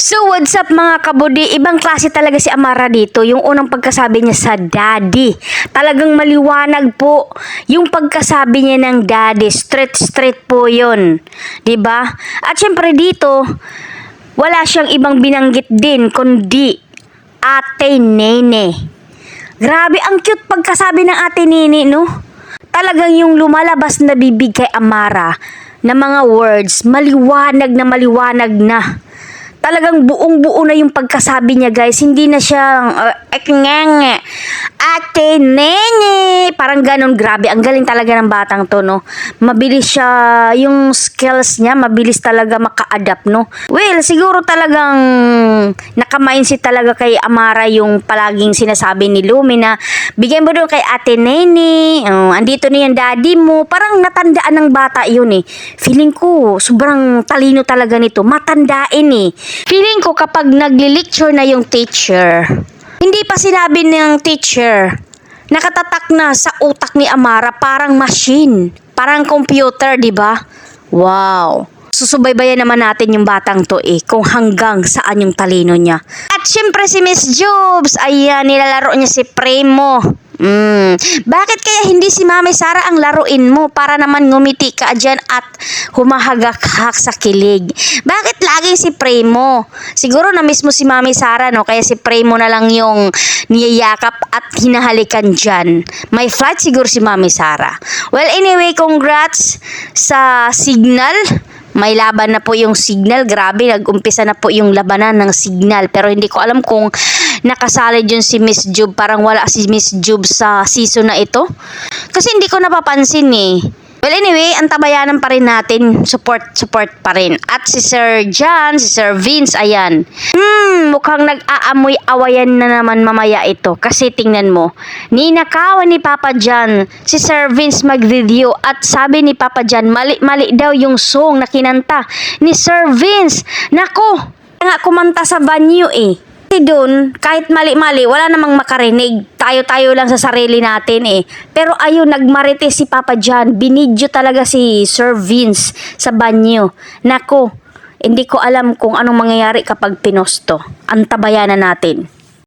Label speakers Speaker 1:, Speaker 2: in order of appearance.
Speaker 1: So what's up mga kabudi, ibang klase talaga si Amara dito. Yung unang pagkasabi niya sa daddy, talagang maliwanag po yung pagkasabi niya ng daddy. Straight po yun, diba? At syempre dito, wala siyang ibang binanggit din kundi Ate Nene. Grabe, ang cute pagkasabi ng Ate Nene, no? Talagang yung lumalabas na bibig kay Amara na mga words, maliwanag na. Talagang buong-buo na yung pagkasabi niya, guys. Hindi na siya Ate Nene. Parang ganon, grabe. Ang galing talaga ng batang to, no? Mabilis siya, yung skills niya, mabilis talaga maka-adapt, no? Well, siguro talagang naka-mindset talaga kay Amara yung palaging sinasabi ni Lumi na bigyan mo doon kay Ate Nene. Andito na yung daddy mo. Parang natandaan ng bata yun eh. Feeling ko, sobrang talino talaga nito. Matandain eh. Feeling ko kapag nagli-lecture na yung teacher, hindi pa sinabi ng teacher, nakatatak na sa utak ni Amara, parang machine, parang computer, di ba? Wow. Susubaybayan naman natin yung batang to eh, kung hanggang saan yung talino niya. At syempre si Miss Jobs, ayan, nilalaro niya si Primo. Bakit kaya hindi si Mami Sara ang laruin mo para naman ngumiti ka dyan at humahagak-hak sa kilig? Bakit laging si Primo? Siguro na mismo si Mami Sara, no? Kaya si Primo na lang yung niyayakap at hinahalikan dyan. May flight siguro si Mami Sara. Well, anyway, congrats sa Signal. May laban na po yung Signal. Grabe, nag-umpisa na po yung labanan ng Signal. Pero hindi ko alam kung nakasali dyan si Miss Job. Parang wala si Miss Job sa season na ito. Kasi hindi ko napapansin eh. Well, anyway, antabayanan pa rin natin. Support pa rin. At si Sir John, si Sir Vince, ayan. Mukhang nag-aamoy awayan na naman mamaya ito. Kasi tingnan mo, ninakawan ni Papa John si Sir Vince mag-video. At sabi ni Papa John, mali daw yung song na kinanta ni Sir Vince. Nako, nga kumanta sa banyo eh. Kasi doon, kahit mali-mali, wala namang makarinig. Tayo-tayo lang sa sarili natin eh. Pero ayun, nagmarites si Papa John. Binidyo talaga si Sir Vince sa banyo. Nako, hindi ko alam kung anong mangyayari kapag pinosto. Antabayanan natin.